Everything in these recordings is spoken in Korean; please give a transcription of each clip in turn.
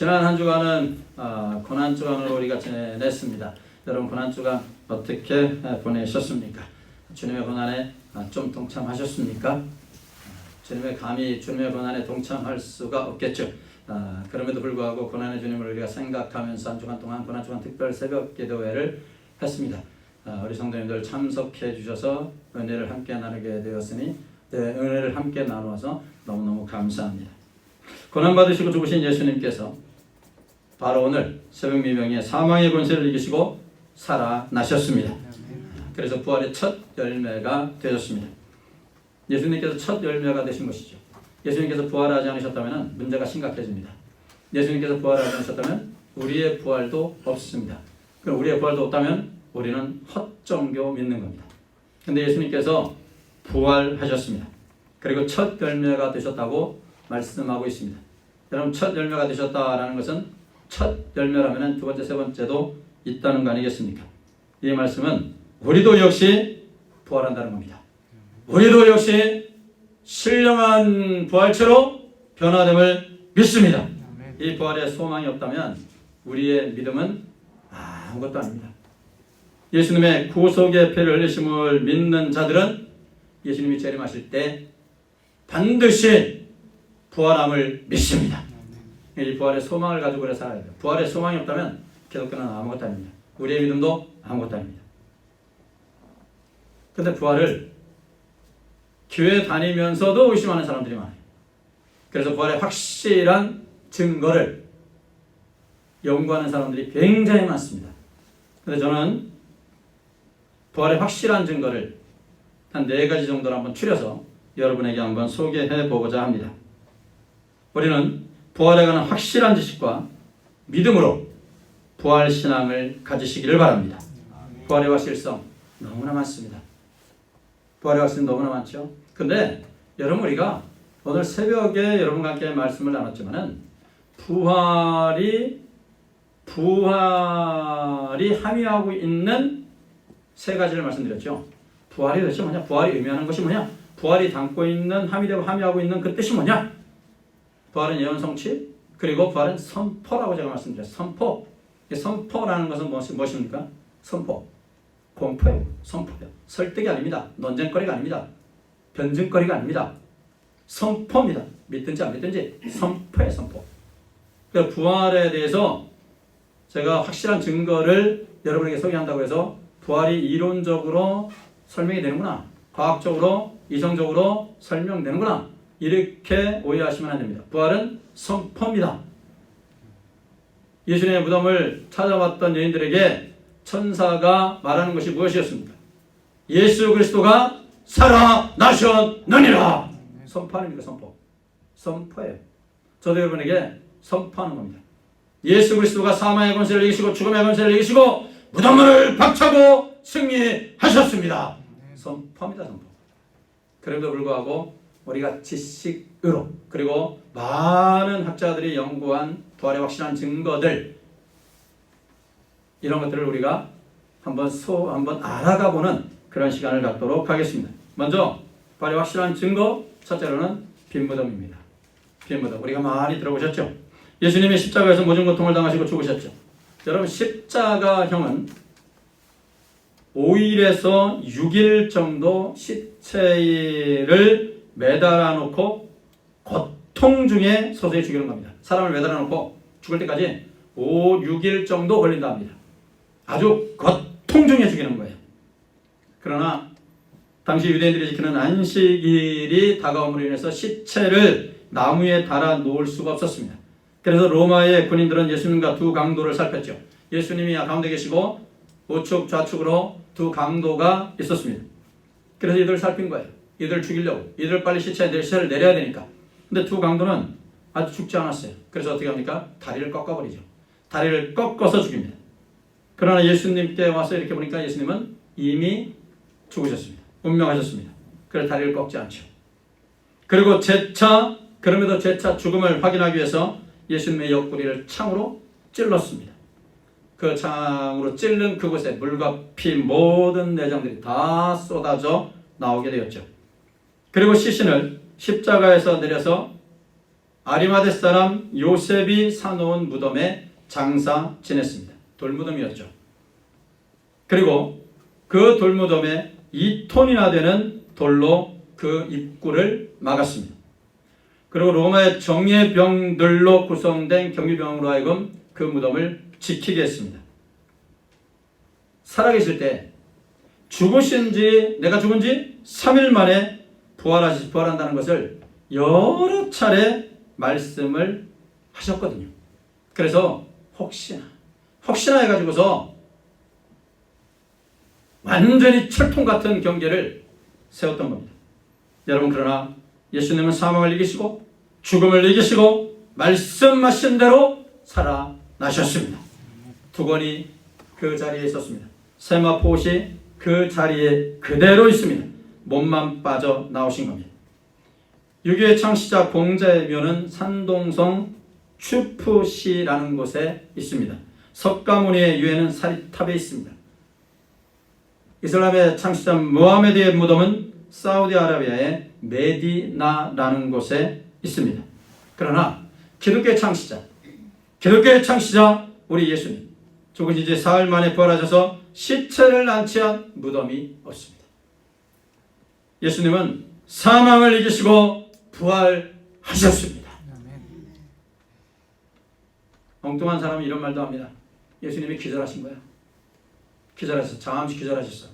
지난 한 주간은 고난 주간으로 우리가 지냈습니다. 여러분 고난 주간 어떻게 보내셨습니까? 주님의 고난에 좀 동참하셨습니까? 감히 주님의 고난에 동참할 수가 없겠죠. 그럼에도 불구하고 고난의 주님을 우리가 생각하면서 한 주간 동안 고난 주간 특별 새벽 기도회를 했습니다. 우리 성도님들 참석해 주셔서 은혜를 함께 나누게 되었으니 은혜를 함께 나누어서 너무너무 감사합니다. 고난받으시고 죽으신 예수님께서 바로 오늘 새벽 미명에 사망의 권세를 이기시고 살아나셨습니다. 그래서 부활의 첫 열매가 되셨습니다. 예수님께서 첫 열매가 되신 것이죠. 예수님께서 부활하지 않으셨다면 문제가 심각해집니다. 예수님께서 부활하지 않으셨다면 우리의 부활도 없습니다. 그럼 우리의 부활도 없다면 우리는 헛종교 믿는 겁니다. 근데 예수님께서 부활하셨습니다. 그리고 첫 열매가 되셨다고 말씀하고 있습니다. 여러분 첫 열매가 되셨다라는 것은 첫 열매라면 두 번째, 세 번째도 있다는 거 아니겠습니까? 이 말씀은 우리도 역시 부활한다는 겁니다. 우리도 역시 신령한 부활체로 변화됨을 믿습니다. 이 부활에 소망이 없다면 우리의 믿음은 아무것도 아닙니다. 예수님의 구속의 피를 흘리심을 믿는 자들은 예수님이 재림하실 때 반드시 부활함을 믿습니다. 이 부활의 소망을 가지고 그래 살아야 돼요. 부활의 소망이 없다면 기독교는 아무것도 아닙니다. 우리의 믿음도 아무것도 아닙니다. 근데 부활을 교회 다니면서도 의심하는 사람들이 많아요. 그래서 부활의 확실한 증거를 연구하는 사람들이 굉장히 많습니다. 근데 저는 부활의 확실한 증거를 한 4가지 정도로 한번 추려서 여러분에게 한번 소개해 보고자 합니다. 우리는 부활에 관한 확실한 지식과 믿음으로 부활신앙을 가지시기를 바랍니다. 부활의 확실성 너무나 많습니다. 부활의 확실성 너무나 많죠. 근데 여러분 우리가 오늘 새벽에 여러분과 함께 말씀을 나눴지만은 부활이 함유하고 있는 3가지를 말씀드렸죠. 부활이 도대체 뭐냐? 부활이 의미하는 것이 뭐냐? 부활이 담고 있는 함유하고 있는 그 뜻이 뭐냐? 부활은 예언 성취, 그리고 부활은 선포라고 제가 말씀드렸어요. 선포. 선포라는 것은 무엇입니까? 선포. 공포예요. 선포예요. 설득이 아닙니다. 논쟁거리가 아닙니다. 변증거리가 아닙니다. 선포입니다. 믿든지 안 믿든지 선포예요. 선포. 그러니까 부활에 대해서 제가 확실한 증거를 여러분에게 소개한다고 해서 부활이 이론적으로 설명이 되는구나, 과학적으로 이성적으로 설명되는구나, 이렇게 오해하시면 안 됩니다. 부활은 선포입니다. 예수님의 무덤을 찾아왔던 여인들에게 천사가 말하는 것이 무엇이었습니까? 예수 그리스도가 살아나셨느니라. 선포하는 선포. 선포예요. 저도 여러분에게 선포하는 겁니다. 예수 그리스도가 사망의 권세를 이기시고 죽음의 권세를 이기시고 무덤문을 박차고 승리하셨습니다. 선포입니다. 선포. 그럼에도 불구하고 우리가 지식으로 그리고 많은 학자들이 연구한 부활의 확실한 증거들, 이런 것들을 우리가 한번 알아가보는 그런 시간을 갖도록 하겠습니다. 먼저 부활의 확실한 증거, 첫째로는 빈무덤입니다. 빈무덤. 우리가 많이 들어보셨죠? 예수님이 십자가에서 모든 고통을 당하시고 죽으셨죠. 여러분 십자가형은 5일에서 6일 정도 시체를 매달아 놓고 고통 중에 서서히 죽이는 겁니다. 사람을 매달아 놓고 죽을 때까지 5, 6일 정도 걸린다 합니다. 아주 고통 중에 죽이는 거예요. 그러나 당시 유대인들이 지키는 안식일이 다가옴으로 인해서 시체를 나무에 달아 놓을 수가 없었습니다. 그래서 로마의 군인들은 예수님과 두 강도를 살폈죠. 예수님이 가운데 계시고 우측 좌측으로 두 강도가 있었습니다. 그래서 이들을 살핀 거예요. 이들을 죽이려고. 이들을 빨리 시체를 내려야 되니까. 근데 두 강도는 아직 죽지 않았어요. 그래서 어떻게 합니까? 다리를 꺾어버리죠. 다리를 꺾어서 죽입니다. 그러나 예수님께 와서 이렇게 보니까 예수님은 이미 죽으셨습니다. 운명하셨습니다. 그래서 다리를 꺾지 않죠. 그리고 그럼에도 재차 죽음을 확인하기 위해서 예수님의 옆구리를 창으로 찔렀습니다. 그 창으로 찔른 그곳에 물과 피 모든 내장들이 다 쏟아져 나오게 되었죠. 그리고 시신을 십자가에서 내려서 아리마대 사람 요셉이 사놓은 무덤에 장사 지냈습니다. 돌무덤이었죠. 그리고 그 돌무덤에 2톤이나 되는 돌로 그 입구를 막았습니다. 그리고 로마의 정예병들로 구성된 경비병으로 하여금 그 무덤을 지키게 했습니다. 살아계실 때 내가 죽은 지 3일 만에 부활한다는 것을 여러 차례 말씀을 하셨거든요. 그래서 혹시나 해가지고서 완전히 철통 같은 경계를 세웠던 겁니다. 여러분, 그러나 예수님은 사망을 이기시고 죽음을 이기시고 말씀하신 대로 살아나셨습니다. 두건이 그 자리에 있었습니다. 세마포옷이 그 자리에 그대로 있습니다. 몸만 빠져나오신 겁니다. 유교의 창시자 공자의 묘는 산동성 추프시라는 곳에 있습니다. 석가모니의 유해는 사리탑에 있습니다. 이슬람의 창시자 무하메드의 무덤은 사우디아라비아의 메디나라는 곳에 있습니다. 그러나 기독교의 창시자 우리 예수님, 죽은 지 사흘 만에 부활하셔서 시체를 안치한 무덤이 없습니다. 예수님은 사망을 이기시고 부활하셨습니다. 엉뚱한 사람은 이런 말도 합니다. 예수님이 기절하신 거야. 잠시 기절하셨어.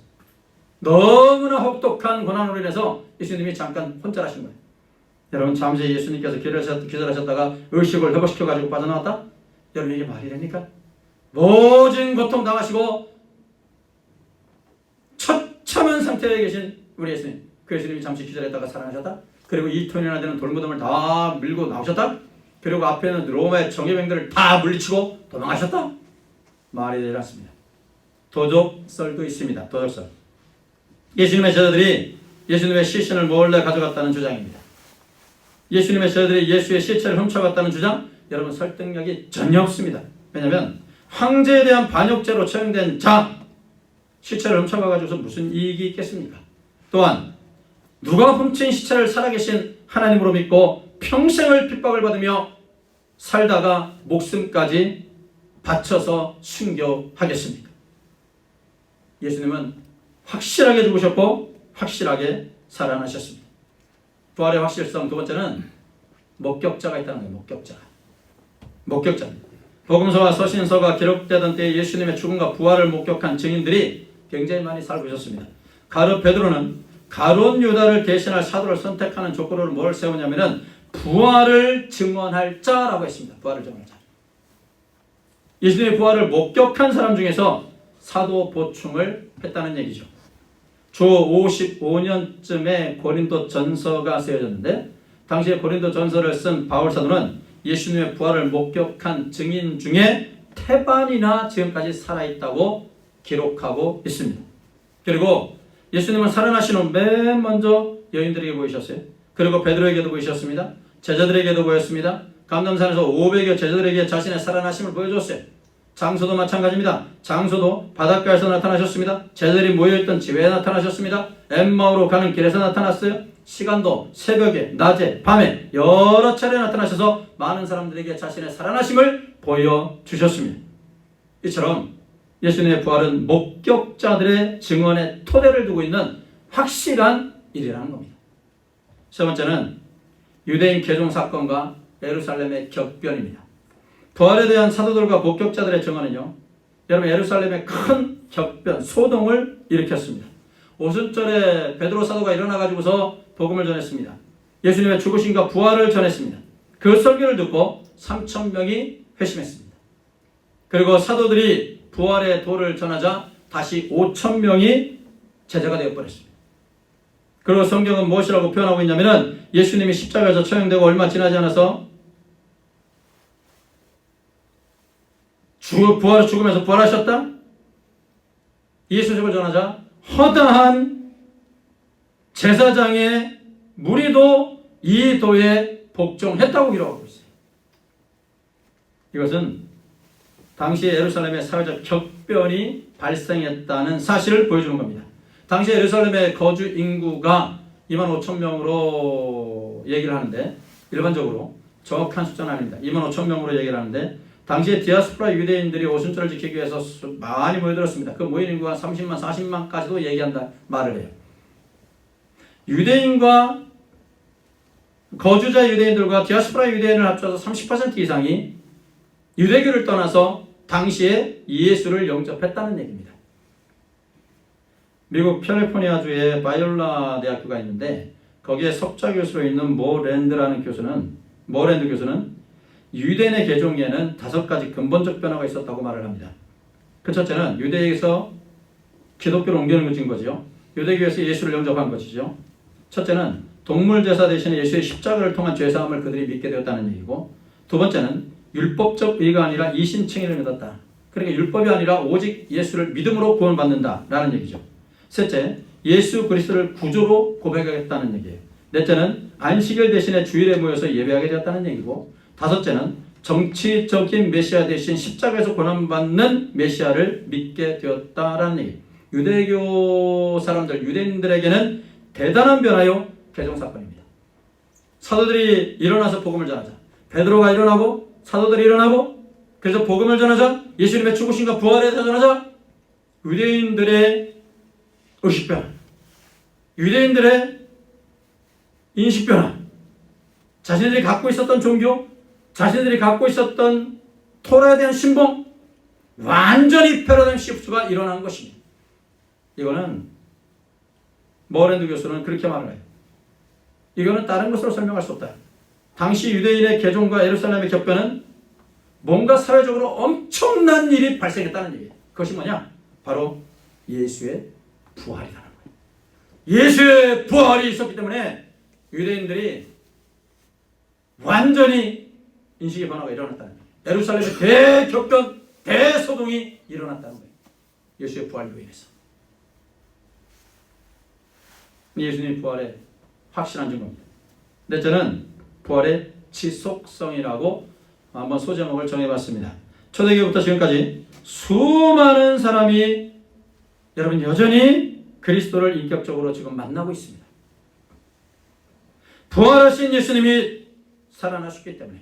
너무나 혹독한 고난으로 인해서 예수님이 잠깐 혼절하신 거예요. 여러분, 잠시 예수님께서 기절하셨다가 의식을 회복시켜가지고 빠져나왔다? 여러분, 이게 말이 됩니까? 모진 고통 당하시고 처참한 상태에 계신 우리 예수님, 그 예수님이 잠시 기절했다가 살아나셨다? 그리고 2톤이나 되는 돌무덤을 다 밀고 나오셨다? 그리고 앞에는 로마의 정예병들을 다 물리치고 도망하셨다? 말이 되지 않습니다. 도적설도 있습니다. 도적설. 예수님의 제자들이 예수님의 시신을 몰래 가져갔다는 주장입니다. 예수님의 제자들이 예수의 시체를 훔쳐갔다는 주장, 여러분, 설득력이 전혀 없습니다. 왜냐하면 황제에 대한 반역죄로 처형된 시체를 훔쳐가가지고서 무슨 이익이 있겠습니까? 또한 누가 훔친 시체를 살아계신 하나님으로 믿고 평생을 핍박을 받으며 살다가 목숨까지 바쳐서 순교하겠습니까? 예수님은 확실하게 죽으셨고 확실하게 살아나셨습니다. 부활의 확실성 두 번째는 목격자가 있다는 거예요. 목격자입니다. 복음서와 서신서가 기록되던 때에 예수님의 죽음과 부활을 목격한 증인들이 굉장히 많이 살고 있었습니다. 가룟 베드로는 가룟 유다를 대신할 사도를 선택하는 조건으로 뭘 세우냐면은 부활을 증언할 자라고 했습니다. 부활을 증언할 자. 예수님의 부활을 목격한 사람 중에서 사도 보충을 했다는 얘기죠. 주 55년쯤에 고린도 전서가 쓰여졌는데, 당시에 고린도 전서를 쓴 바울 사도는 예수님의 부활을 목격한 증인 중에 태반이나 지금까지 살아있다고 기록하고 있습니다. 그리고 예수님은 살아나신 후 맨 먼저 여인들에게 보이셨어요. 그리고 베드로에게도 보이셨습니다. 제자들에게도 보였습니다. 감람산에서 500여 제자들에게 자신의 살아나심을 보여줬어요. 장소도 마찬가지입니다. 장소도 바닷가에서 나타나셨습니다. 제자들이 모여있던 집에 나타나셨습니다. 엠마오로 가는 길에서 나타났어요. 시간도 새벽에, 낮에, 밤에 여러 차례 나타나셔서 많은 사람들에게 자신의 살아나심을 보여주셨습니다. 이처럼 예수님의 부활은 목격자들의 증언에 토대를 두고 있는 확실한 일이라는 겁니다. 세 번째는 유대인 개종 사건과 예루살렘의 격변입니다. 부활에 대한 사도들과 목격자들의 증언은요, 여러분, 예루살렘의 큰 격변, 소동을 일으켰습니다. 오순절에 베드로 사도가 일어나가지고서 복음을 전했습니다. 예수님의 죽으심과 부활을 전했습니다. 그 설교를 듣고 3,000명이 회심했습니다. 그리고 사도들이 부활의 도를 전하자 다시 5,000명이 제자가 되어버렸습니다. 그리고 성경은 무엇이라고 표현하고 있냐면은 예수님이 십자가에서 처형되고 얼마 지나지 않아서 죽음에서 부활하셨다? 이 소식을 전하자 허다한 제사장의 무리도 이 도에 복종했다고 기록하고 있어요. 이것은 당시에 예루살렘의 사회적 격변이 발생했다는 사실을 보여주는 겁니다. 당시 예루살렘의 거주 인구가 25,000명으로 얘기를 하는데, 일반적으로 정확한 숫자는 아닙니다. 2만 5천 명으로 얘기를 하는데 당시에 디아스포라 유대인들이 오순절을 지키기 위해서 많이 모여들었습니다. 그 모인 인구가 30만, 40만까지도 얘기한다 말을 해요. 유대인과 거주자 유대인들과 디아스포라 유대인을 합쳐서 30% 이상이 유대교를 떠나서 당시에 예수를 영접했다는 얘기입니다. 미국 캘리포니아주에 바이올라 대학교가 있는데 거기에 석좌 교수로 있는 모랜드 교수는 유대인의 개종에는 5가지 근본적 변화가 있었다고 말을 합니다. 그 첫째는 유대에서 기독교로 옮기는 거죠. 유대교에서 예수를 영접한 것이죠. 첫째는 동물 제사 대신에 예수의 십자가를 통한 죄사함을 그들이 믿게 되었다는 얘기고, 두 번째는 율법적 의가 아니라 이신칭의를 믿었다. 그러니까 율법이 아니라 오직 예수를 믿음으로 구원받는다라는 얘기죠. 셋째, 예수 그리스도를 구주로 고백하겠다는 얘기예요. 넷째는 안식일 대신에 주일에 모여서 예배하게 되었다는 얘기고, 다섯째는 정치적인 메시아 대신 십자가에서 고난받는 메시아를 믿게 되었다라는 얘기예요. 유대교 사람들, 유대인들에게는 대단한 변화요 개종 사건입니다. 사도들이 일어나서 복음을 전하자. 베드로가 일어나고 사도들이 일어나고 그래서 복음을 전하자. 예수님의 죽으심과 부활에 대해서 전하자. 유대인들의 의식 변화, 유대인들의 인식 변화, 자신들이 갖고 있었던 종교, 자신들이 갖고 있었던 토라에 대한 신봉, 완전히 패러다임 시프트가 일어난 것입니다. 이거는 모랜드 교수는 그렇게 말을 해요. 이거는 다른 것으로 설명할 수 없다. 당시 유대인의 개종과 예루살렘의 격변은 뭔가 사회적으로 엄청난 일이 발생했다는 얘기예요. 그것이 뭐냐? 바로 예수의 부활이라는 거예요. 예수의 부활이 있었기 때문에 유대인들이 완전히 인식의 변화가 일어났다는 거예요. 예루살렘의 대격변, 대소동이 일어났다는 거예요. 예수의 부활로 인해서. 예수님의 부활의 확실한 증거입니다. 넷째는 부활의 지속성이라고 한번 소제목을 정해봤습니다. 초대교회부터 지금까지 수많은 사람이 여러분 여전히 그리스도를 인격적으로 지금 만나고 있습니다. 부활하신 예수님이 살아나셨기 때문에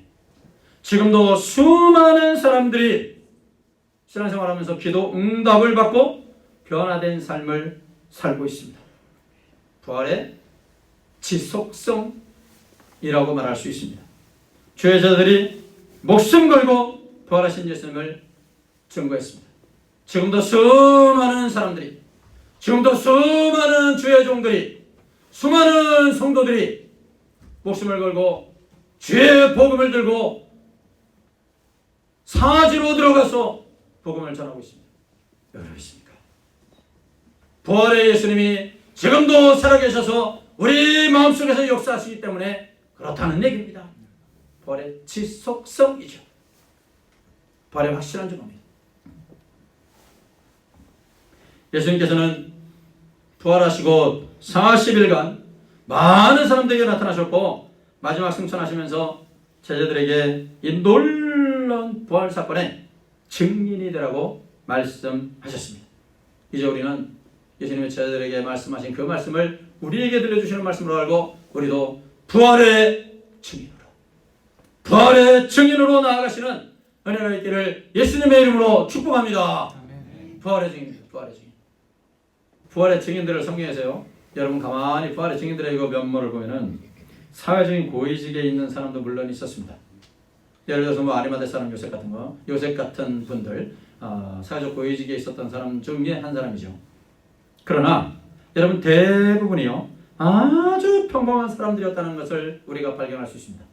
지금도 수많은 사람들이 신앙생활하면서 기도 응답을 받고 변화된 삶을 살고 있습니다. 부활의 지속성이라고 말할 수 있습니다. 주의 제자들이 목숨 걸고 부활하신 예수님을 증거했습니다. 지금도 수많은 사람들이, 지금도 수많은 주의 종들이, 수많은 성도들이 목숨을 걸고 주의 복음을 들고 사지로 들어가서 복음을 전하고 있습니다. 여러분이십니까? 부활의 예수님이 지금도 살아계셔서 우리 마음속에서 역사하시기 때문에 그렇다는 얘기입니다. 부활의 지속성이죠. 부활의 확실한 증거입니다. 예수님께서는 부활하시고 40일간 많은 사람들에게 나타나셨고 마지막 승천하시면서 제자들에게 이 놀라운 부활 사건의 증인이 되라고 말씀하셨습니다. 이제 우리는 예수님의 제자들에게 말씀하신 그 말씀을 우리에게 들려주시는 말씀으로 알고 우리도 부활의 증인으로 나아가시는 은혜가 있기를 예수님의 이름으로 축복합니다. 부활의 증인입니다. 부활의 증인들을 성경에서요, 여러분 가만히 부활의 증인들의 이거 면모를 보면은 사회적인 고위직에 있는 사람도 물론 있었습니다. 예를 들어서 뭐 아리마대 사람 요셉 같은 거, 요셉 같은 분들, 사회적 고위직에 있었던 사람 중에 한 사람이죠. 그러나 여러분 대부분이요 아주 평범한 사람들이었다는 것을 우리가 발견할 수 있습니다.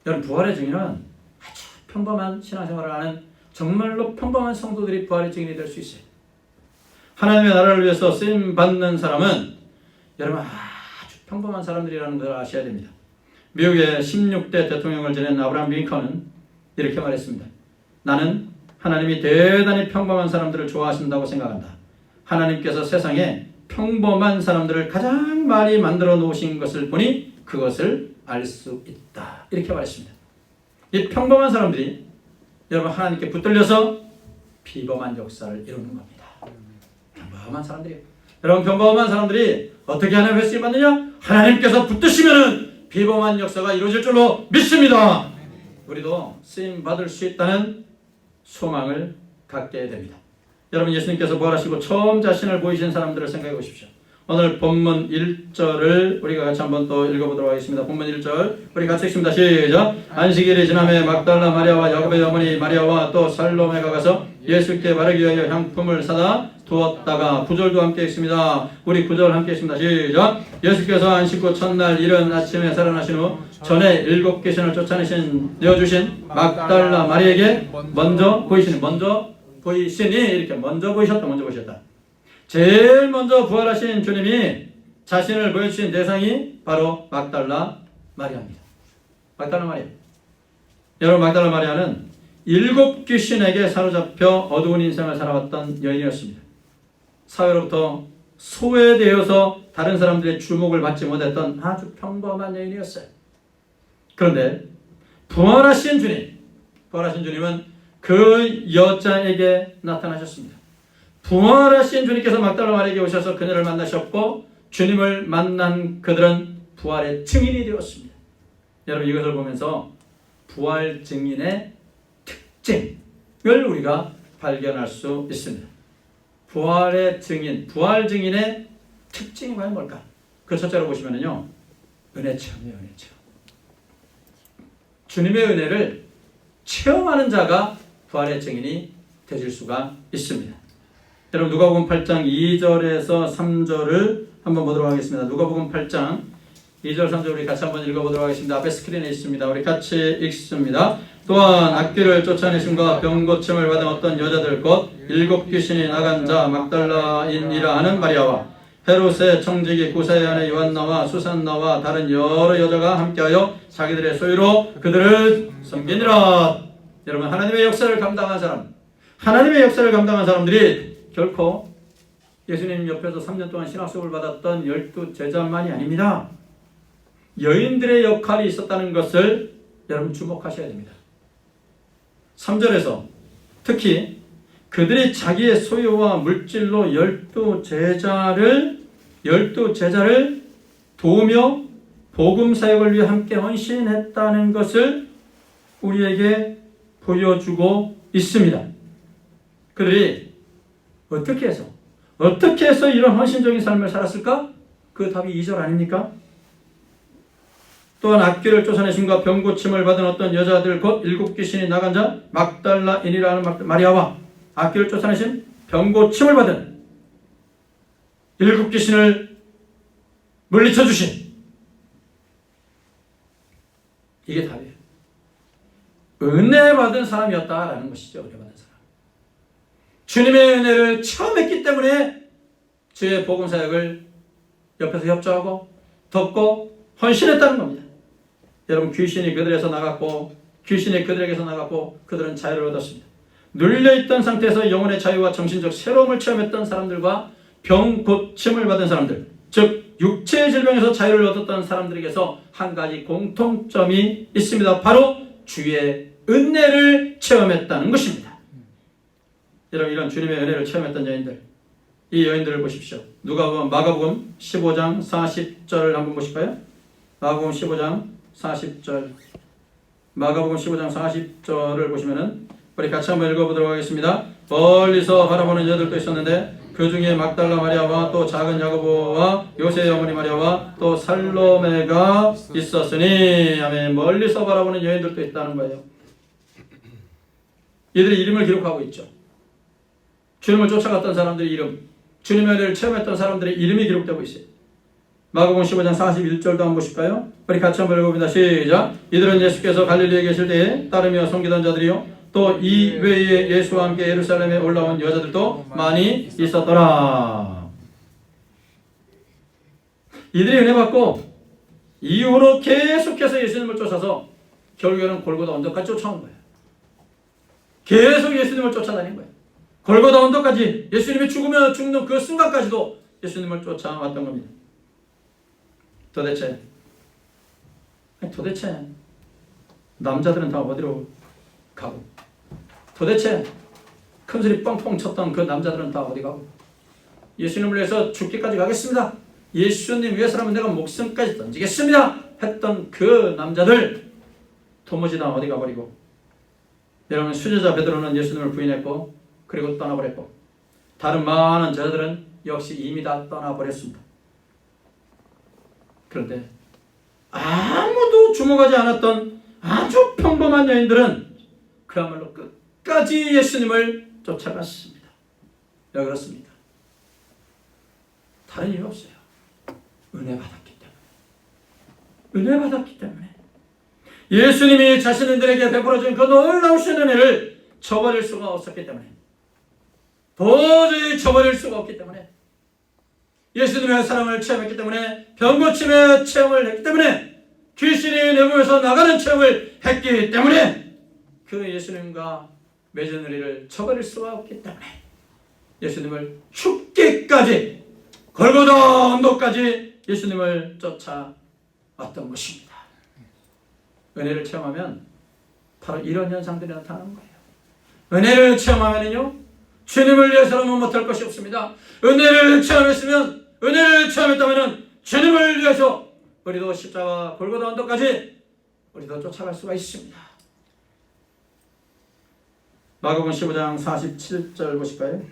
여러분 부활의 증인은 아주 평범한 신앙생활을 하는 정말로 평범한 성도들이 부활의 증인이 될 수 있어요. 하나님의 나라를 위해서 쓰임받는 사람은 여러분 아주 평범한 사람들이라는 걸 아셔야 됩니다. 미국의 16대 대통령을 지낸 아브라함 링컨은 이렇게 말했습니다. 나는 하나님이 대단히 평범한 사람들을 좋아하신다고 생각한다. 하나님께서 세상에 평범한 사람들을 가장 많이 만들어 놓으신 것을 보니 그것을 알 수 있다. 이렇게 말했습니다. 이 평범한 사람들이 여러분 하나님께 붙들려서 비범한 역사를 이루는 겁니다. 평범한 사람들이에요. 여러분 평범한 사람들이 어떻게 하나님의 쓰임 받느냐? 하나님께서 붙드시면은 비범한 역사가 이루어질 줄로 믿습니다. 우리도 쓰임 받을 수 있다는 소망을 갖게 됩니다. 여러분, 예수님께서 부활하시고 처음 자신을 보이신 사람들을 생각해 보십시오. 오늘 본문 1절을 우리가 같이 한번 또 읽어보도록 하겠습니다. 본문 1절 우리 같이 읽습니다. 시작. 안식일이 지남에 막달라 마리아와 야곱의 어머니 마리아와 또 살로메가 가서 예수께 바르기 위하여 향품을 사다 두었다가 9절도 함께 읽습니다. 우리 9절 함께 읽습니다. 시작. 예수께서 안식 후 첫날 이른 아침에 살아나신 후 전에 7 귀신을 쫓아내신 내어주신 막달라 마리에게 먼저 보이시니 이렇게 먼저 보이셨다. 제일 먼저 부활하신 주님이 자신을 보여주신 대상이 바로 막달라 마리아입니다. 막달라 마리아. 여러분, 막달라 마리아는 7 귀신에게 사로잡혀 어두운 인생을 살아왔던 여인이었습니다. 사회로부터 소외되어서 다른 사람들의 주목을 받지 못했던 아주 평범한 여인이었어요. 그런데 부활하신 주님은 그 여자에게 나타나셨습니다. 부활하신 주님께서 막달라 마리아에게 오셔서 그녀를 만나셨고 주님을 만난 그들은 부활의 증인이 되었습니다. 여러분, 이것을 보면서 부활 증인의 특징을 우리가 발견할 수 있습니다. 부활 증인의 특징이 과연 뭘까? 그 첫째로 보시면은요, 은혜 체험이에요. 은혜 체험. 주님의 은혜를 체험하는 자가 부활의 증인이 되실 수가 있습니다. 여러분, 누가복음 8장 2절에서 3절을 한번 보도록 하겠습니다. 누가복음 8장 2절 3절 우리 같이 한번 읽어보도록 하겠습니다. 앞에 스크린에 있습니다. 우리 같이 읽습니다. 또한 악귀를 쫓아내심과 병 고침을 받은 어떤 여자들 곧 7 귀신이 나간 자 막달라인이라 하는 마리아와 헤롯의 청지기 구사의 아내 요한나와 수산나와 다른 여러 여자가 함께하여 자기들의 소유로 그들을 섬기니라. 여러분, 하나님의 역사를 감당한 사람들이 결코 예수님 옆에서 3년 동안 신학수업을 받았던 12 제자만이 아닙니다. 여인들의 역할이 있었다는 것을 여러분 주목하셔야 됩니다. 3절에서 특히 그들이 자기의 소유와 물질로 12 제자를 도우며 복음 사역을 위해 함께 헌신했다는 것을 우리에게 보여주고 있습니다. 그들이 어떻게 해서 이런 헌신적인 삶을 살았을까? 그 답이 2절 아닙니까? 또한 악귀를 쫓아내심과 병 고침을 받은 어떤 여자들 곧 7 귀신이 나간 자 막달라인이라는 마리아와 악귀를 쫓아내심 병 고침을 받은 7 귀신을 물리쳐 주신, 이게 답이에요. 은혜 받은 사람이었다라는 것이죠. 은혜 받은 사람. 주님의 은혜를 체험했기 때문에 주의 복음 사역을 옆에서 협조하고 돕고 헌신했다는 겁니다. 여러분, 귀신이 그들에게서 나갔고 그들은 자유를 얻었습니다. 눌려있던 상태에서 영혼의 자유와 정신적 새로움을 체험했던 사람들과 병 고침을 받은 사람들, 즉 육체의 질병에서 자유를 얻었던 사람들에게서 한 가지 공통점이 있습니다. 바로 주의 은혜를 체험했다는 것입니다. 여러분, 이런 주님의 은혜를 체험했던 여인들, 이 여인들을 보십시오. 마가복음 15장 40절을 한번 보실까요? 마가복음 15장 40절을 보시면은 우리 같이 한번 읽어보도록 하겠습니다. 멀리서 바라보는 여자들도 있었는데 그 중에 막달라 마리아와 또 작은 야고보와 요새의 어머니 마리아와 또 살로메가 있었으니, 아멘. 멀리서 바라보는 여인들도 있다는 거예요. 이들의 이름을 기록하고 있죠. 주님을 쫓아갔던 사람들의 이름, 주님의 은혜를 체험했던 사람들의 이름이 기록되고 있어요. 마가복음 15장 41절도 한번 보실까요? 우리 같이 한번 읽어봅니다. 시작. 이들은 예수께서 갈릴리에 계실 때에 따르며 섬기던 자들이요 또 이 외에 예수와 함께 예루살렘에 올라온 여자들도 많이 있었더라. 이들이 은혜 받고 이후로 계속해서 예수님을 쫓아서 결국에는 골고다 언덕까지 쫓아온 거예요. 계속 예수님을 쫓아다닌 거예요. 골고다 언덕까지, 예수님이 죽는 그 순간까지도 예수님을 쫓아왔던 겁니다. 도대체 남자들은 다 어디로 가고, 도대체 큰소리 뻥뻥 쳤던 그 남자들은 다 어디 가고, 예수님을 위해서 죽기까지 가겠습니다, 예수님 위해서라면 내가 목숨까지 던지겠습니다 했던 그 남자들 도무지 다 어디 가버리고, 여러분 수제자 베드로는 예수님을 부인했고 그리고 떠나버렸고, 다른 많은 제자들은 역시 이미 다 떠나버렸습니다. 그런데 아무도 주목하지 않았던 아주 평범한 여인들은 그야말로 끝까지 예수님을 쫓아갔습니다. 왜 그렇습니까? 다른 이유 없어요. 은혜 받았기 때문에. 은혜 받았기 때문에. 예수님이 자신들에게 베풀어준 그 놀라우신 은혜를 저버릴 수가 없었기 때문에, 도저히 저버릴 수가 없기 때문에, 예수님의 사랑을 체험했기 때문에, 병고침의 체험을 했기 때문에, 귀신이 내 몸에서 나가는 체험을 했기 때문에, 그 예수님과 맺은 의리를 저버릴 수가 없기 때문에 예수님을 죽기까지, 골고다 언덕까지 예수님을 쫓아왔던 것입니다. 은혜를 체험하면 바로 이런 현상들이 나타나는 거예요. 은혜를 체험하면요, 주님을 위해서는 못할 것이 없습니다. 은혜를 체험했다면 주님을 위해서 우리도 십자가 골고다 언덕까지 우리도 쫓아갈 수가 있습니다. 마가복음 15장 47절 보실까요?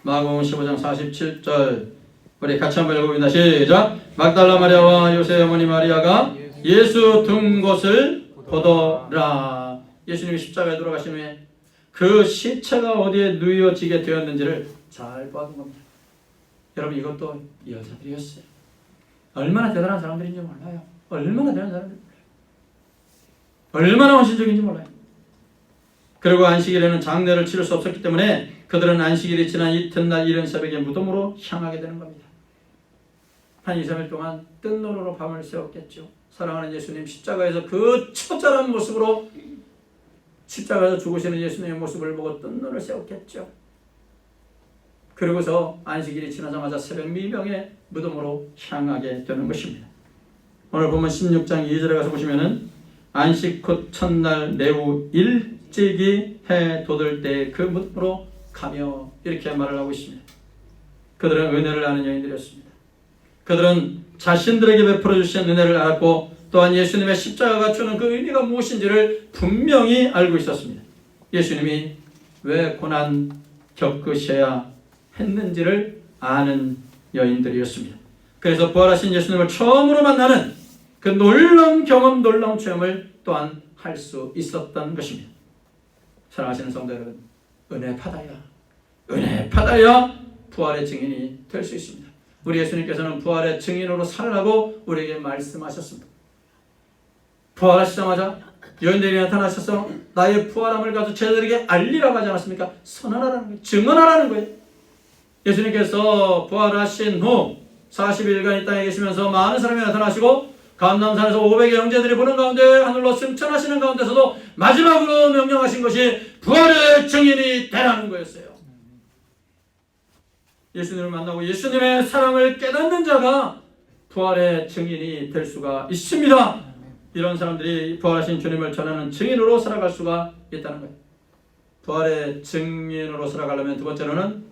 마가복음 15장 47절 우리 같이 한번 읽어봅니다. 시작. 막달라 마리아와 요셉의 어머니 마리아가 예수 둔 곳을 보더라. 예수님이 십자가에 돌아가신 후에 그 시체가 어디에 누워지게 되었는지를 잘 보았던 겁니다. 여러분, 이것도 여자들이었어요. 얼마나 대단한 사람들인지 몰라요. 얼마나 대단한 사람들인지 몰라요. 얼마나 헌신적인지 몰라요. 그리고 안식일에는 장례를 치를 수 없었기 때문에 그들은 안식일이 지난 이튿날 이른 새벽에 무덤으로 향하게 되는 겁니다. 한 2, 3일 동안 뜬노로로 밤을 새웠겠죠. 사랑하는 예수님 십자가에서 그 처절한 모습으로, 십자가에서 죽으시는 예수님의 모습을 보고 뜬노를 새웠겠죠. 그리고서 안식일이 지나자마자 새벽 미명에 무덤으로 향하게 되는 것입니다. 오늘 보면 16장 2절에 가서 보시면은 안식 후 첫날 내후 일찍이 해 돋을 때 그 무덤으로 가며 이렇게 말을 하고 있습니다. 그들은 은혜를 아는 여인들이었습니다. 그들은 자신들에게 베풀어 주신 은혜를 알았고, 또한 예수님의 십자가가 주는 그 의미가 무엇인지를 분명히 알고 있었습니다. 예수님이 왜 고난 겪으셔야 했는지를 아는 여인들이었습니다. 그래서 부활하신 예수님을 처음으로 만나는 그 놀라운 경험, 놀라운 체험을 또한 할 수 있었던 것입니다. 사랑하시는 성도 여러분, 은혜 받아야 부활의 증인이 될 수 있습니다. 우리 예수님께서는 부활의 증인으로 살아라고 우리에게 말씀하셨습니다. 부활하시자마자 여인들이 나타나셔서 나의 부활함을 가지고 제자들에게 알리라고 하지 않았습니까? 선언하라는 거예요. 증언하라는 거예요. 예수님께서 부활하신 후 40일간 이 땅에 계시면서 많은 사람이 나타나시고, 감람산에서 500의 형제들이 보는 가운데 하늘로 승천하시는 가운데서도 마지막으로 명령하신 것이 부활의 증인이 되라는 거였어요. 예수님을 만나고 예수님의 사랑을 깨닫는 자가 부활의 증인이 될 수가 있습니다. 이런 사람들이 부활하신 주님을 전하는 증인으로 살아갈 수가 있다는 거예요. 부활의 증인으로 살아가려면 두 번째로는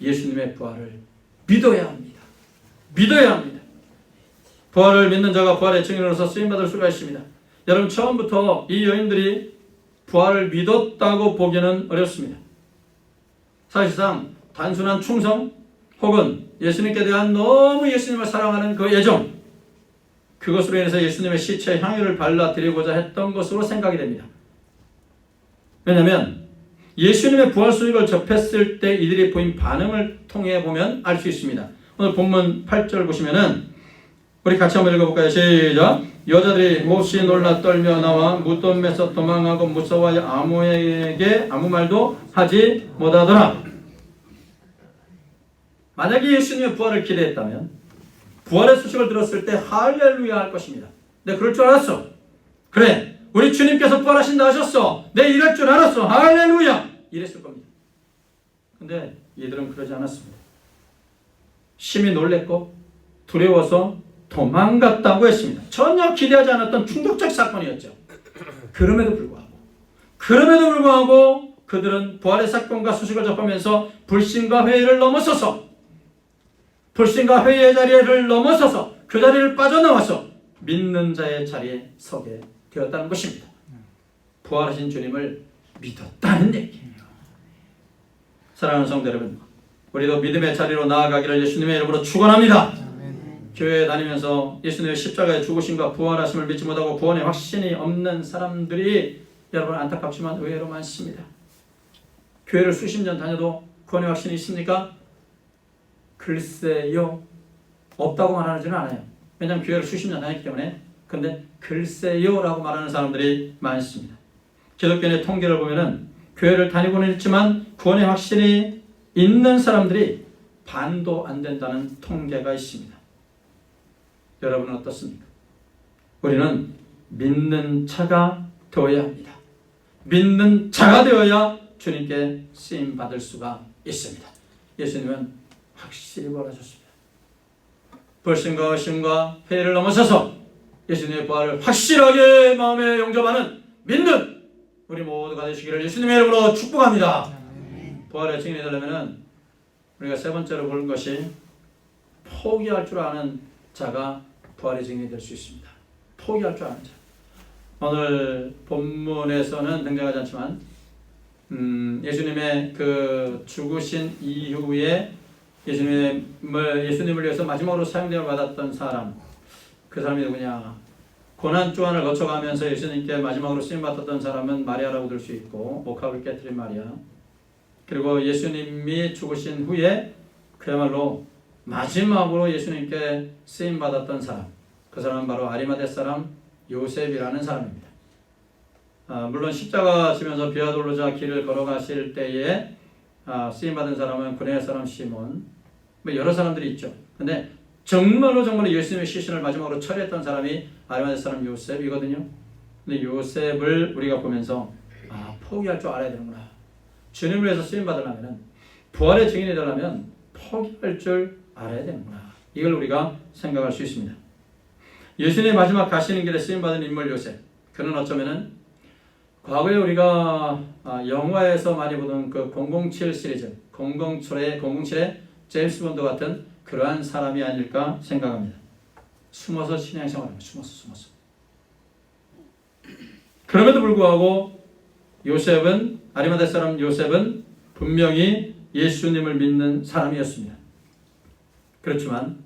예수님의 부활을 믿어야 합니다. 믿어야 합니다. 부활을 믿는 자가 부활의 증인으로서 쓰임받을 수가 있습니다. 여러분, 처음부터 이 여인들이 부활을 믿었다고 보기는 어렵습니다. 사실상 단순한 충성 혹은 예수님께 대한 너무 예수님을 사랑하는 그 애정, 그것으로 인해서 예수님의 시체에 향유를 발라드리고자 했던 것으로 생각이 됩니다. 왜냐하면 예수님의 부활 소식을 접했을 때 이들이 보인 반응을 통해 보면 알 수 있습니다. 오늘 본문 8절 보시면은 우리 같이 한번 읽어볼까요? 시작. 여자들이 몹시 놀라 떨며 나와 무덤에서 도망하고 무서워하여 아무에게 아무 말도 하지 못하더라. 만약에 예수님의 부활을 기대했다면 부활의 소식을 들었을 때 할렐루야 할 것입니다. 내 그럴 줄 알았어. 그래, 우리 주님께서 부활하신다 하셨어. 내 이럴 줄 알았어. 할렐루야 이랬을 겁니다. 근데 이들은 그러지 않았습니다. 심히 놀랬고 두려워서 도망갔다고 했습니다. 전혀 기대하지 않았던 충격적 사건이었죠. 그럼에도 불구하고 그들은 부활의 사건과 소식을 접하면서 불신과 회의의 자리를 넘어서서 그 자리를 빠져나와서 믿는 자의 자리에 서게 되었다는 것입니다. 부활하신 주님을 믿었다는 얘기예요. 사랑하는 성도 여러분, 우리도 믿음의 자리로 나아가기를 예수님의 이름으로 축원합니다. 교회에 다니면서 예수님의 십자가의 죽으심과 부활하심을 믿지 못하고 구원의 확신이 없는 사람들이 여러분 안타깝지만 의외로 많습니다. 교회를 수십 년 다녀도 구원의 확신이 있습니까? 글쎄요. 없다고 말하지는 않아요. 왜냐하면 교회를 수십 년 다녔기 때문에. 그런데 글쎄요 라고 말하는 사람들이 많습니다. 기독교인의 통계를 보면은 교회를 다니고는 있지만 구원의 확신이 있는 사람들이 반도 안 된다는 통계가 있습니다. 여러분은 어떻습니까? 우리는 믿는 자가 되어야 합니다. 믿는 자가 되어야 주님께 쓰임 받을 수가 있습니다. 예수님은 확실히 부활하셨습니다. 불신과 의심과 회의를 넘어서서 예수님의 부활을 확실하게 마음에 영접하는 믿는 우리 모두가 되시기를 예수님의 이름으로 축복합니다. 부활의 증인이 되려면 우리가 세 번째로 볼 것이 포기할 줄 아는 자가 부활의 증인이 될 수 있습니다. 포기할 줄 아는 자. 오늘 본문에서는 등장하지 않지만 예수님의 그 죽으신 이후에 예수님을 위해서 마지막으로 사용되어 받았던 사람, 그 사람이 누구냐? 고난 주간을 거쳐가면서 예수님께 마지막으로 쓰임받았던 사람은 마리아라고 들 수 있고, 목합을 깨뜨린 마리아. 그리고 예수님이 죽으신 후에 그야말로 마지막으로 예수님께 쓰임받았던 사람, 그 사람은 바로 아리마대 사람 요셉이라는 사람입니다. 물론 십자가 지면서 비아돌로자 길을 걸어가실 때에 쓰임받은 사람은 구레네 사람 시몬, 여러 사람들이 있죠. 근데 정말로 예수님의 시신을 마지막으로 처리했던 사람이 아리마대 사람 요셉이거든요. 근데 요셉을 우리가 보면서 포기할 줄 알아야 되는구나. 주님을 위해서 쓰임받으려면, 부활의 증인이 되려면 포기할 줄 알아야 되는구나. 이걸 우리가 생각할 수 있습니다. 예수님의 마지막 가시는 길에 쓰임받은 인물 요셉, 그는 어쩌면은 과거에 우리가 영화에서 많이 보던 그 007 시리즈, 007의 제임스 본드 같은 그러한 사람이 아닐까 생각합니다. 숨어서 신앙생활합니다. 숨어서. 그럼에도 불구하고 아리마대 사람 요셉은 분명히 예수님을 믿는 사람이었습니다. 그렇지만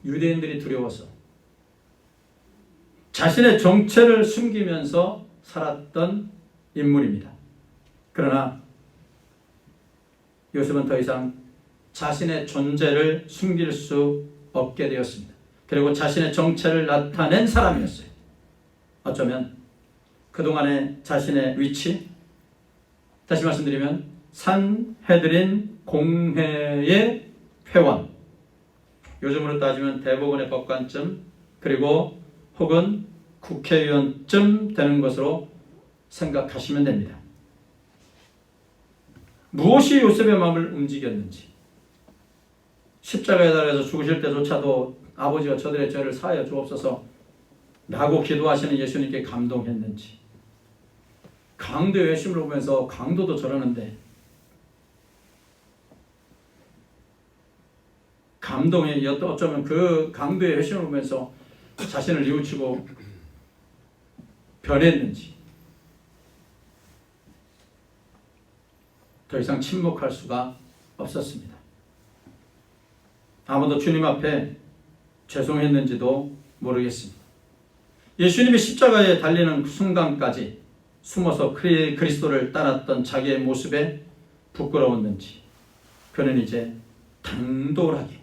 유대인들이 두려워서 자신의 정체를 숨기면서 살았던 인물입니다. 그러나 요셉은 더 이상 자신의 존재를 숨길 수 없게 되었습니다. 그리고 자신의 정체를 나타낸 사람이었어요. 어쩌면 그동안의 자신의 위치, 다시 말씀드리면 산헤드린 공회의 회원, 요즘으로 따지면 대법원의 법관쯤, 그리고 혹은 국회의원쯤 되는 것으로 생각하시면 됩니다. 무엇이 요셉의 마음을 움직였는지, 십자가에 달려서 죽으실 때조차도 아버지가 저들의 죄를 사하여 주옵소서 라고 기도하시는 예수님께 감동했는지, 강도의 회심을 보면서 강도도 저러는데 감동이 어쩌면 그 강도의 회심을 보면서 자신을 뉘우치고 변했는지, 더 이상 침묵할 수가 없었습니다. 아무도 주님 앞에 죄송했는지도 모르겠습니다. 예수님이 십자가에 달리는 순간까지 숨어서 그리스도를 따랐던 자기의 모습에 부끄러웠는지, 그는 이제 당돌하게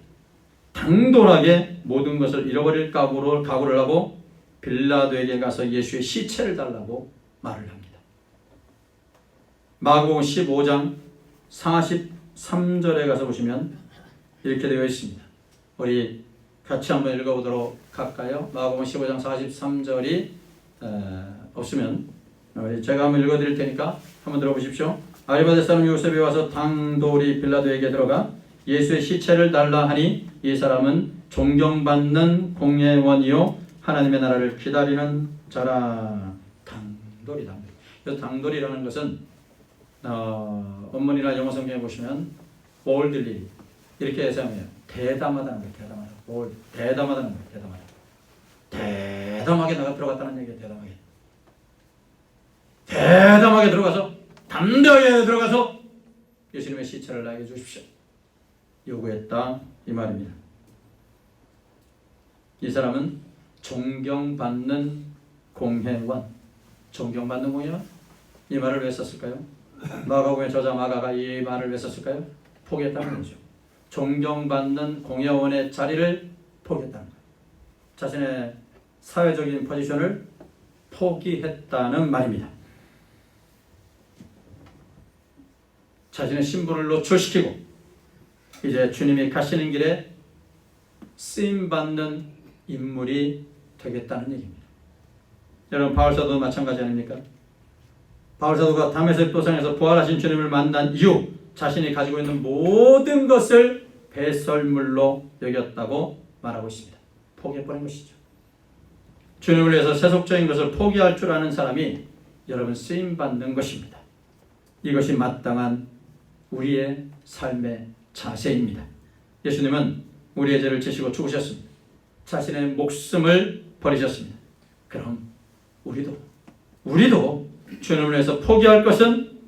모든 것을 잃어버릴 각오를 하고 빌라도에게 가서 예수의 시체를 달라고 말을 합니다. 마가복음 15장 43절에 가서 보시면 이렇게 되어 있습니다. 우리 같이 한번 읽어보도록 할까요? 마가복음 15장 43절이 없으면 제가 한번 읽어드릴 테니까 한번 들어보십시오. 아리마대 사람 요셉이 와서 당돌이 빌라도에게 들어가 예수의 시체를 달라 하니 이 사람은 존경받는 공회원이요 하나님의 나라를 기다리는 자라. 당돌이다. 당돌이라는 것은 원문이나 영어 성경에 보시면 boldly 이렇게 해석해요. 대담하다는 거예요. 대담하다는 거예요. 대담하다. 대담하게 나가 들어갔다는 얘기예요. 대담하게 들어가서 담대하게 들어가서 예수님의 시체를 나에게 주십시오 요구했다 이 말입니다. 이 사람은 존경받는 공회원, 존경받는 공회원? 이 말을 왜 썼을까요? 마가복음의 저자 마가가 이 말을 왜 썼을까요? 포기했다는 거죠. 존경받는 공회원의 자리를 포기했다는 거예요. 자신의 사회적인 포지션을 포기했다는 말입니다. 자신의 신분을 노출시키고 이제 주님이 가시는 길에 쓰임받는 인물이 되겠다는 얘기입니다. 여러분 바울사도도 마찬가지 아닙니까? 바울사도가 다메섹 도상에서 부활하신 주님을 만난 이후 자신이 가지고 있는 모든 것을 배설물로 여겼다고 말하고 있습니다. 포기해버린 것이죠. 주님을 위해서 세속적인 것을 포기할 줄 아는 사람이 여러분 쓰임받는 것입니다. 이것이 마땅한 우리의 삶의 자세입니다. 예수님은 우리의 죄를 지시고 죽으셨습니다. 자신의 목숨을 버리셨습니다. 그럼 우리도 주님을 위해서 포기할 것은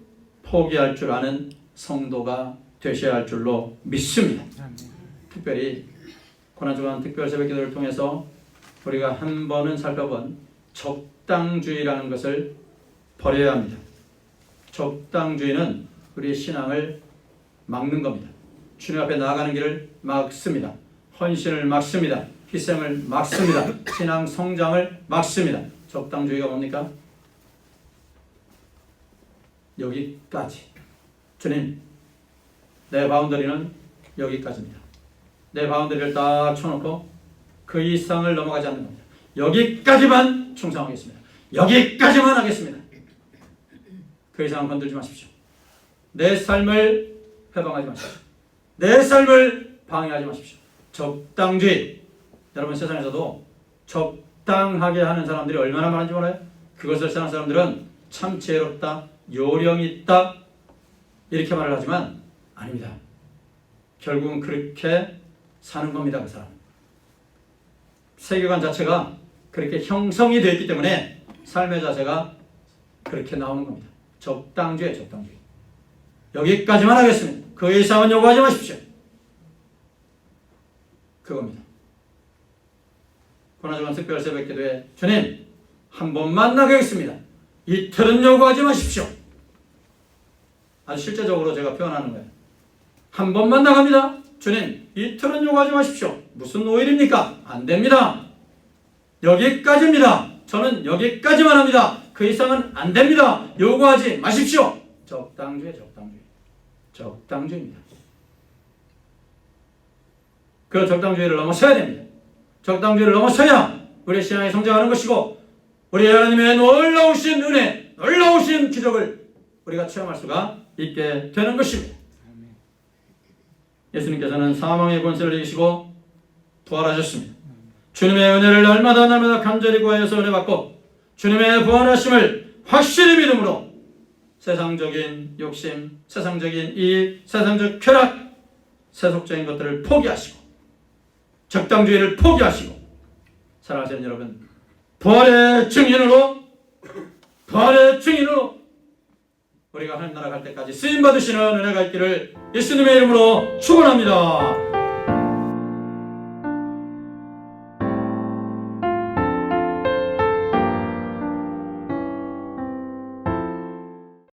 포기할 줄 아는 성도가 되셔야 할 줄로 믿습니다. 특별히 고난주간 특별 새벽기도를 통해서 우리가 한 번은 살펴본 적당주의라는 것을 버려야 합니다. 적당주의는 우리의 신앙을 막는 겁니다. 주님 앞에 나아가는 길을 막습니다. 헌신을 막습니다. 희생을 막습니다. 신앙 성장을 막습니다. 적당주의가 뭡니까? 여기까지. 주님, 내 바운더리는 여기까지입니다. 내 바운더리를 딱 쳐놓고 그 이상을 넘어가지 않는 겁니다. 여기까지만 충성하겠습니다. 여기까지만 하겠습니다. 그 이상은 건들지 마십시오. 내 삶을 해방하지 마십시오. 내 삶을 방해하지 마십시오. 적당주의. 여러분 세상에서도 적당하게 하는 사람들이 얼마나 많은지 몰라요? 그것을 세상 사람들은 참 지혜롭다, 요령이 있다 이렇게 말을 하지만 아닙니다. 결국은 그렇게 사는 겁니다. 그 사람. 세계관 자체가 그렇게 형성이 되어 있기 때문에 삶의 자세가 그렇게 나오는 겁니다. 적당주의, 적당주의. 여기까지만 하겠습니다. 그 이상은 요구하지 마십시오. 그겁니다. 고난주간 특별 새벽기도에 주님 한 번만 나가겠습니다. 이틀은 요구하지 마십시오. 아주 실제적으로 제가 표현하는 거예요. 한 번만 나갑니다. 주님 이틀은 요구하지 마십시오. 무슨 5일입니까? 안 됩니다. 여기까지입니다. 저는 여기까지만 합니다. 그 이상은 안 됩니다. 요구하지 마십시오. 적당주의, 적당주의. 적당주의입니다. 그 적당주의를 넘어서야 됩니다. 적당주의를 넘어서야 우리의 신앙이 성장하는 것이고 우리 하나님의 놀라우신 은혜, 놀라우신 기적을 우리가 체험할 수가 있게 되는 것입니다. 예수님께서는 사망의 권세를 이기시고 부활하셨습니다. 주님의 은혜를 날마다 간절히 구하여서 은혜 받고 주님의 부활하심을 확실히 믿음으로 세상적인 욕심, 세상적인 이익, 세상적 쾌락, 세속적인 것들을 포기하시고 적당주의를 포기하시고 사랑하시는 여러분, 부활의 증인으로 우리가 하나님 나라 갈 때까지 쓰임받으시는 은혜가 있기를 예수님의 이름으로 축원합니다.